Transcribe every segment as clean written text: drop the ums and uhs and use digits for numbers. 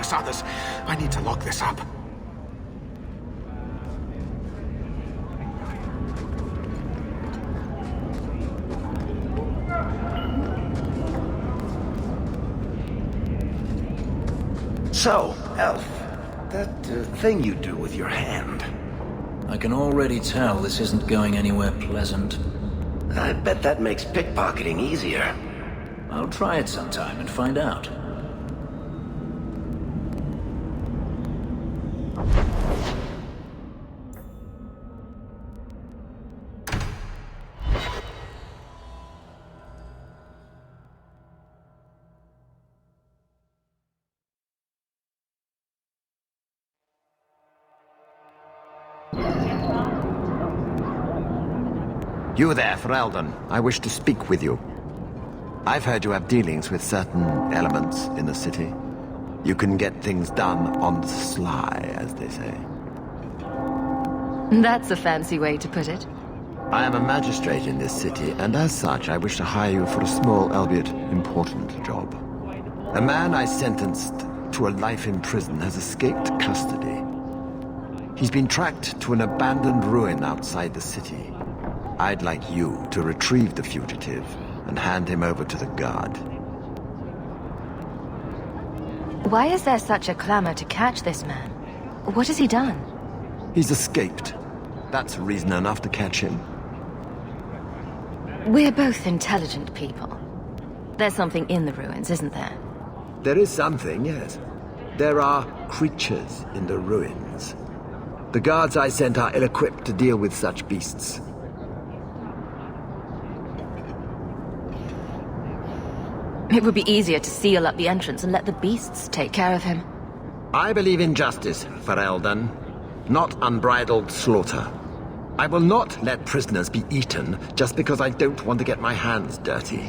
numerous others. I need to lock this up. So, Elf, that thing you do with your hand. I can already tell this isn't going anywhere pleasant. I bet that makes pickpocketing easier. I'll try it sometime and find out. You there, Ferelden. I wish to speak with you. I've heard you have dealings with certain elements in the city. You can get things done on the sly, as they say. That's a fancy way to put it. I am a magistrate in this city, and as such, I wish to hire you for a small, albeit important, job. A man I sentenced to a life in prison has escaped custody. He's been tracked to an abandoned ruin outside the city. I'd like you to retrieve the fugitive and hand him over to the guard. Why is there such a clamor to catch this man? What has he done? He's escaped. That's reason enough to catch him. We're both intelligent people. There's something in the ruins, isn't there? There is something, yes. There are creatures in the ruins. The guards I sent are ill-equipped to deal with such beasts. It would be easier to seal up the entrance and let the beasts take care of him. I believe in justice, Ferelden, not unbridled slaughter. I will not let prisoners be eaten just because I don't want to get my hands dirty.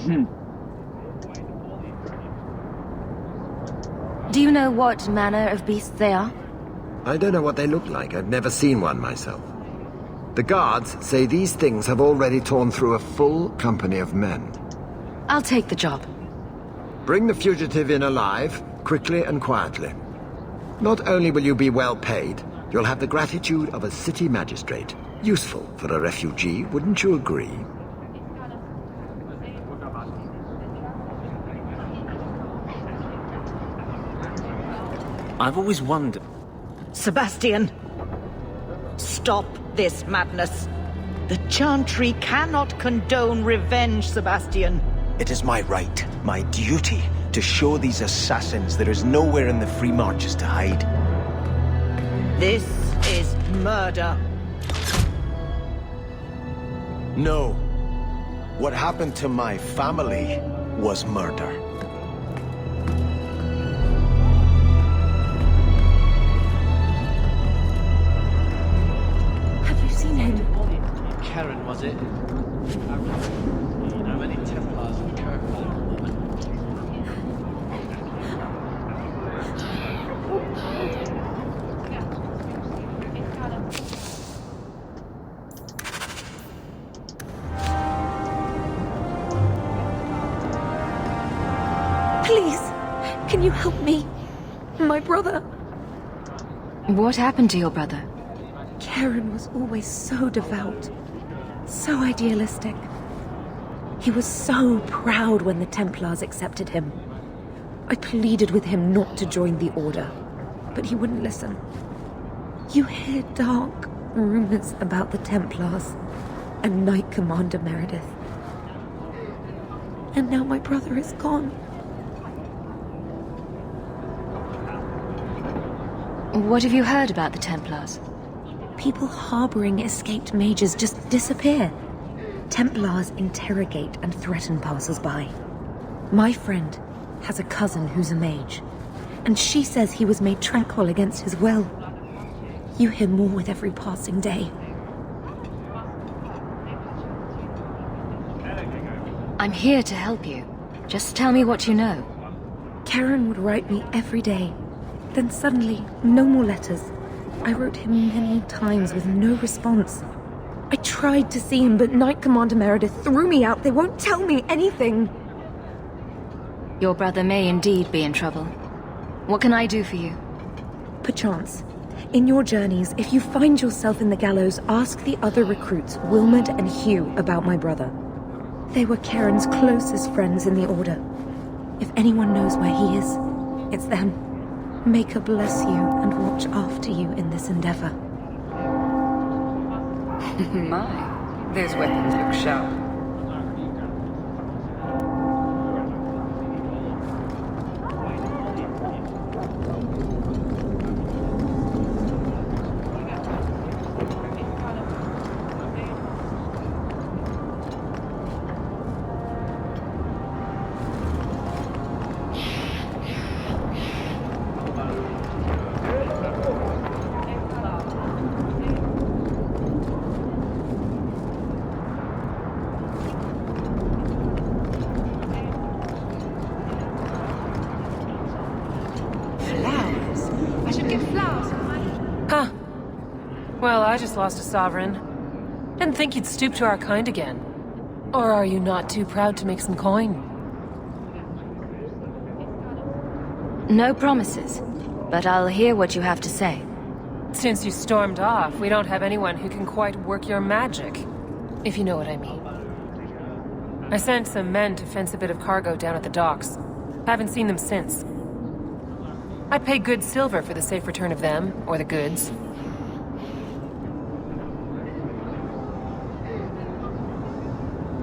Do you know what manner of beasts they are? I don't know what they look like. I've never seen one myself. The guards say these things have already torn through a full company of men. I'll take the job. Bring the fugitive in alive, quickly and quietly. Not only will you be well paid, you'll have the gratitude of a city magistrate. Useful for a refugee, wouldn't you agree? I've always wondered... Sebastian! Stop this madness! The Chantry cannot condone revenge, Sebastian! It is my right, my duty, to show these assassins there is nowhere in the Free Marches to hide. This is murder. No. What happened to my family was murder. Have you seen him? Karen, was it? You know, many Templars and Kirkwall. Please, can you help me? My brother. What happened to your brother? Karen was always so devout, so idealistic. He was so proud when the Templars accepted him. I pleaded with him not to join the Order, but he wouldn't listen. You hear dark rumors about the Templars and Knight Commander Meredith. And now my brother is gone. What have you heard about the Templars? People harboring escaped mages just disappear. Templars interrogate and threaten passers-by. My friend has a cousin who's a mage, and she says he was made tranquil against his will. You hear more with every passing day. I'm here to help you. Just tell me what you know. Karen would write me every day. Then suddenly, no more letters. I wrote him many times with no response. I tried to see him, but Knight Commander Meredith threw me out. They won't tell me anything. Your brother may indeed be in trouble. What can I do for you? Perchance, in your journeys, if you find yourself in the gallows, ask the other recruits, Wilmot and Hugh, about my brother. They were Karen's closest friends in the Order. If anyone knows where he is, it's them. Maker bless you and watch after you in this endeavor. My, those weapons look sharp. Well, I just lost a sovereign. Didn't think you'd stoop to our kind again. Or are you not too proud to make some coin? No promises, but I'll hear what you have to say. Since you stormed off, we don't have anyone who can quite work your magic, if you know what I mean. I sent some men to fence a bit of cargo down at the docks. Haven't seen them since. I'd pay good silver for the safe return of them, or the goods.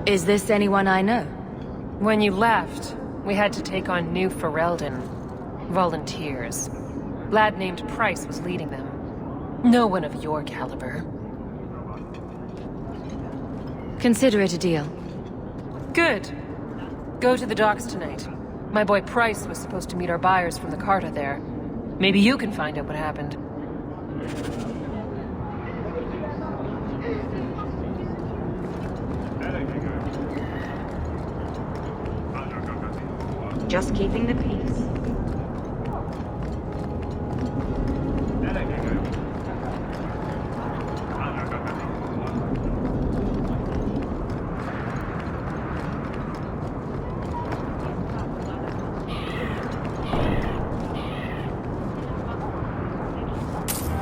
Is this anyone I know? When you left, we had to take on New Ferelden. Volunteers. Lad named Price was leading them. No one of your caliber. Consider it a deal. Good. Go to the docks tonight. My boy Price was supposed to meet our buyers from the Carta there. Maybe you can find out what happened. Just keeping the peace.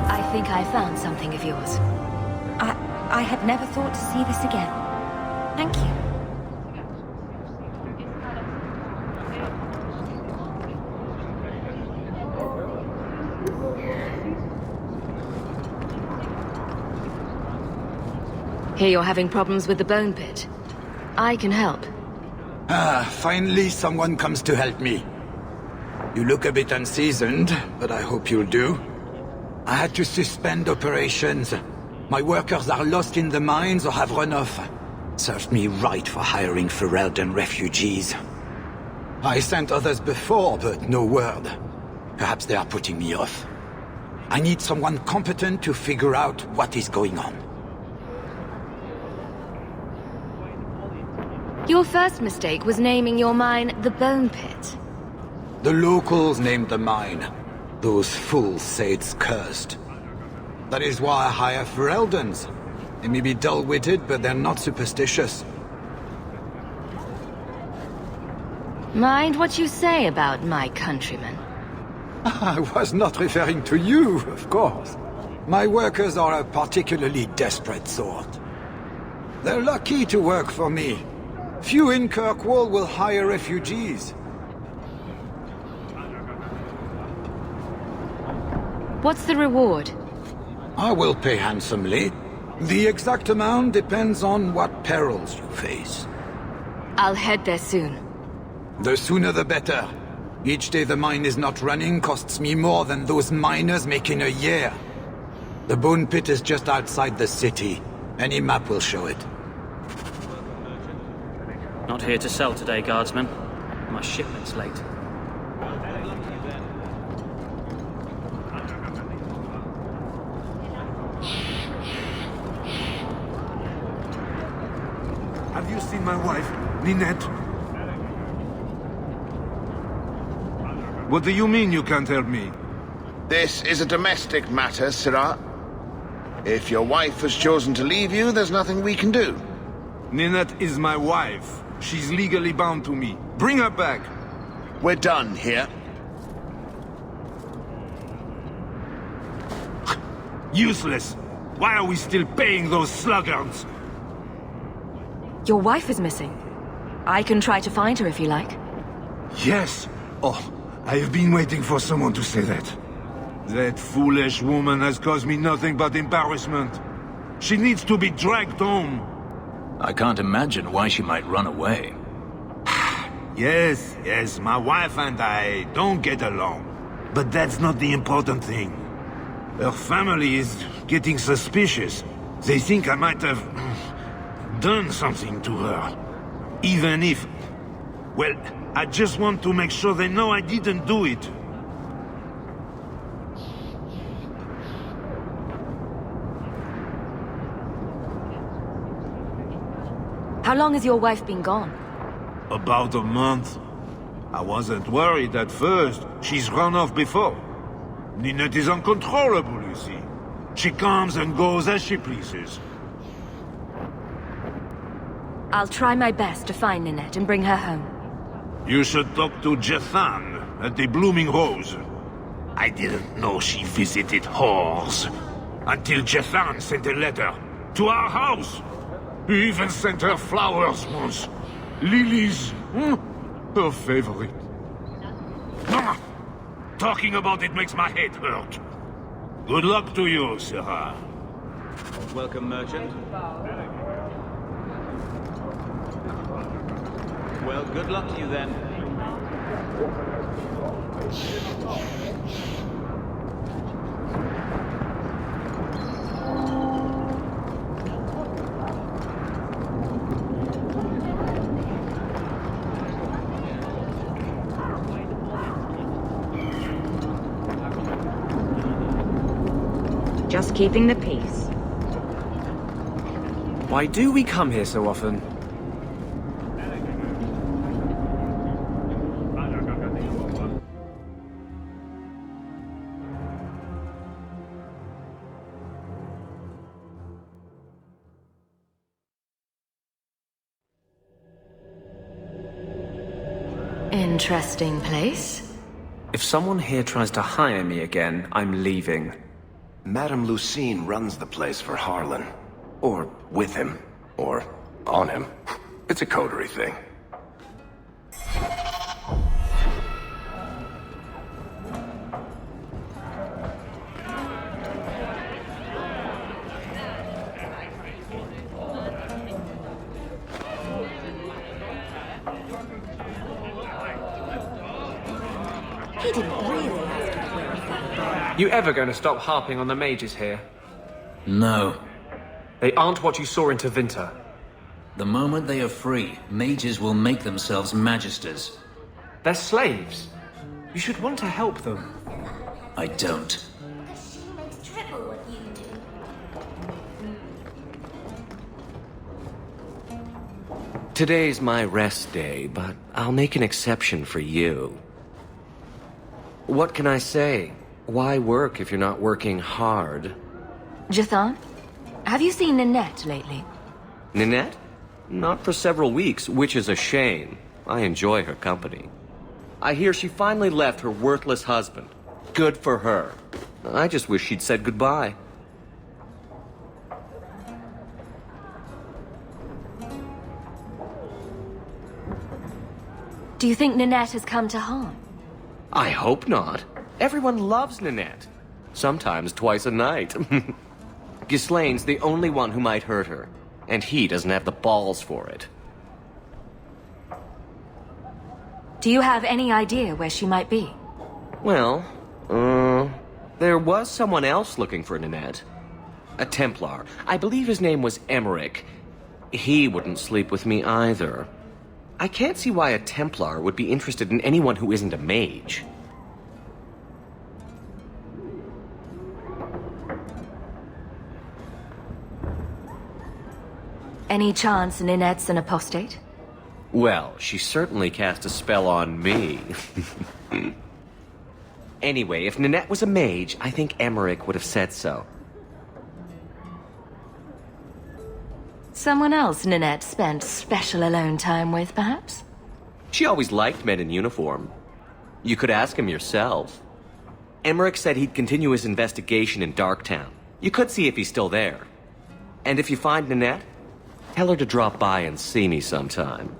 I think I found something of yours. I had never thought to see this again. Thank you. Hear you're having problems with the Bone Pit. I can help. Finally someone comes to help me. You look a bit unseasoned, but I hope you'll do. I had to suspend operations. My workers are lost in the mines or have run off. Served me right for hiring Ferelden refugees. I sent others before, but no word. Perhaps they are putting me off. I need someone competent to figure out what is going on. Your first mistake was naming your mine the Bone Pit. The locals named the mine. Those fools say it's cursed. That is why I hire Fereldens. They may be dull-witted, but they're not superstitious. Mind what you say about my countrymen. I was not referring to you, of course. My workers are a particularly desperate sort. They're lucky to work for me. Few in Kirkwall will hire refugees. What's the reward? I will pay handsomely. The exact amount depends on what perils you face. I'll head there soon. The sooner the better. Each day the mine is not running costs me more than those miners make in a year. The Bone Pit is just outside the city. Any map will show it. Not here to sell today, guardsman. My shipment's late. Have you seen my wife, Ninette? What do you mean you can't help me? This is a domestic matter, Sirah. If your wife has chosen to leave you, there's nothing we can do. Ninette is my wife. She's legally bound to me. Bring her back. We're done here. Useless. Why are we still paying those sluggards? Your wife is missing. I can try to find her if you like. Yes. Oh, I have been waiting for someone to say that. That foolish woman has caused me nothing but embarrassment. She needs to be dragged home. I can't imagine why she might run away. Yes, my wife and I don't get along. But that's not the important thing. Her family is getting suspicious. They think I might have done something to her. Even if... Well, I just want to make sure they know I didn't do it. How long has your wife been gone? About a month. I wasn't worried at first. She's run off before. Ninette is uncontrollable, you see. She comes and goes as she pleases. I'll try my best to find Ninette and bring her home. You should talk to Jethan at the Blooming Rose. I didn't know she visited whores. Until Jethan sent a letter to our house. He even sent her flowers once. Lilies. Her favorite. Talking about it makes my head hurt. Good luck to you, Sarah. Welcome, merchant. Well, good luck to you then. Just keeping the peace. Why do we come here so often? Interesting place. If someone here tries to hire me again, I'm leaving. Madame Lucine runs the place for Harlan. Or with him. Or on him. It's a coterie thing. He didn't really ask you where he found Bob. You ever going to stop harping on the mages here? No. They aren't what you saw in Tevinter. The moment they are free, mages will make themselves magisters. They're slaves. You should want to help them. I don't. Today's my rest day, but I'll make an exception for you. What can I say? Why work if you're not working hard? Jethan, have you seen Ninette lately? Ninette? Not for several weeks, which is a shame. I enjoy her company. I hear she finally left her worthless husband. Good for her. I just wish she'd said goodbye. Do you think Ninette has come to harm? I hope not. Everyone loves Ninette. Sometimes twice a night. Ghislaine's the only one who might hurt her, and he doesn't have the balls for it. Do you have any idea where she might be? Well, there was someone else looking for Ninette. A Templar. I believe his name was Emmerich. He wouldn't sleep with me either. I can't see why a Templar would be interested in anyone who isn't a mage. Any chance Ninette's an apostate? Well, she certainly cast a spell on me. Anyway, if Ninette was a mage, I think Emmerich would have said so. Someone else Ninette spent special alone time with, perhaps? She always liked men in uniform. You could ask him yourself. Emmerich said he'd continue his investigation in Darktown. You could see if he's still there. And if you find Ninette, tell her to drop by and see me sometime.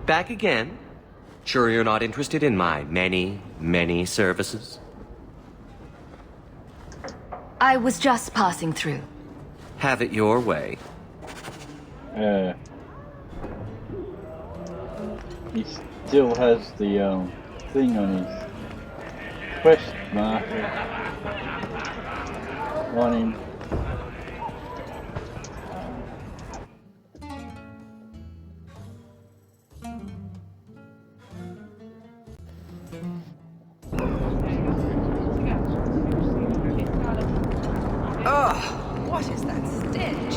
Back again? Sure you're not interested in my many, many services? I was just passing through. Have it your way. He still has the thing on his quest marker on him. Ugh, what is that stench?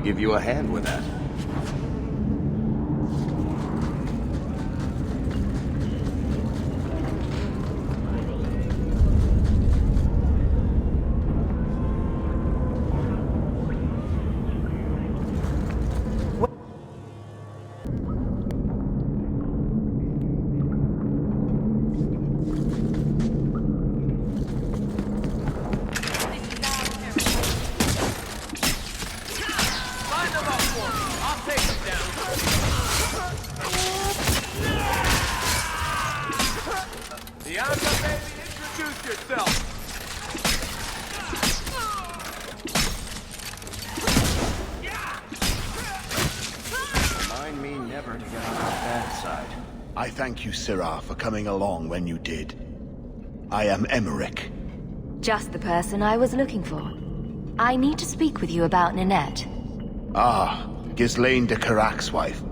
Give you a hand with that. I thank you, Syrah, for coming along when you did. I am Emmerich. Just the person I was looking for. I need to speak with you about Ninette. Ah, Ghislaine de Carrac's wife.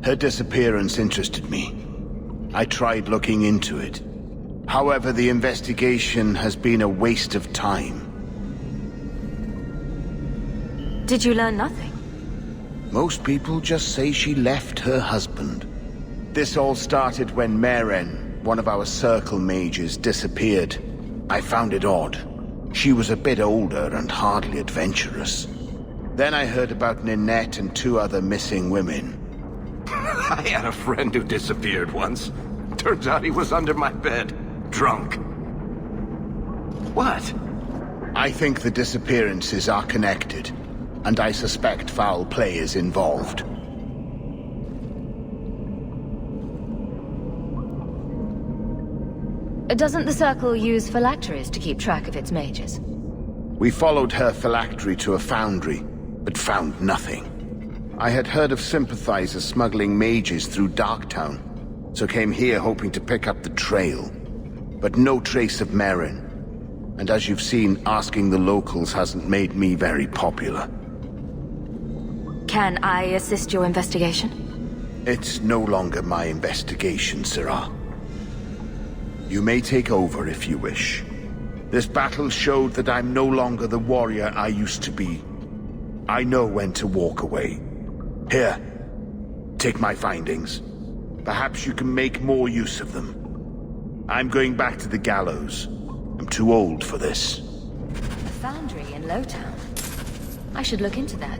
Her disappearance interested me. I tried looking into it. However, the investigation has been a waste of time. Did you learn nothing? Most people just say she left her husband. This all started when Meren, one of our Circle mages, disappeared. I found it odd. She was a bit older and hardly adventurous. Then I heard about Ninette and 2 other missing women. I had a friend who disappeared once. Turns out he was under my bed, drunk. What? I think the disappearances are connected, and I suspect foul play is involved. Doesn't the Circle use phylacteries to keep track of its mages? We followed her phylactery to a foundry, but found nothing. I had heard of sympathizers smuggling mages through Darktown, so came here hoping to pick up the trail. But no trace of Meren. And as you've seen, asking the locals hasn't made me very popular. Can I assist your investigation? It's no longer my investigation, Syrah. You may take over if you wish. This battle showed that I'm no longer the warrior I used to be. I know when to walk away. Here, take my findings. Perhaps you can make more use of them. I'm going back to the gallows. I'm too old for this. A foundry in Lowtown. I should look into that.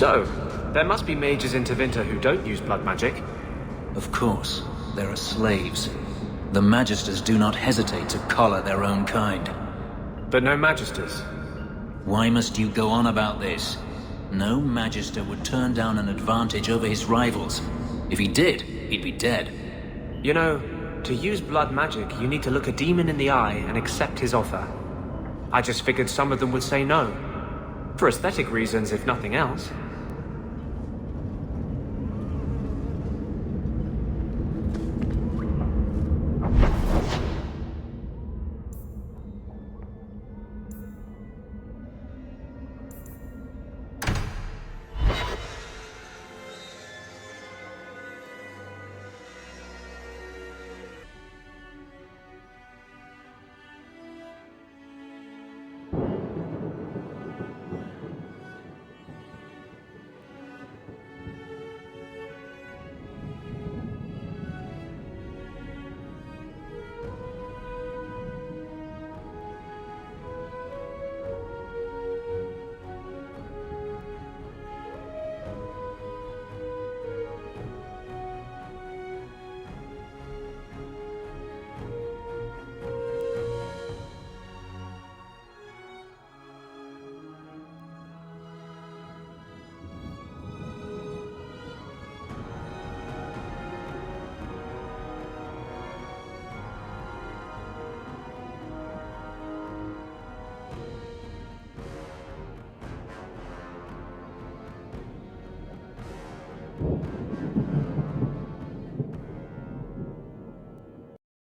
So, there must be mages in Tevinter who don't use blood magic. Of course, there are slaves. The Magisters do not hesitate to collar their own kind. But no Magisters. Why must you go on about this? No Magister would turn down an advantage over his rivals. If he did, he'd be dead. You know, to use blood magic, you need to look a demon in the eye and accept his offer. I just figured some of them would say no. For aesthetic reasons, if nothing else.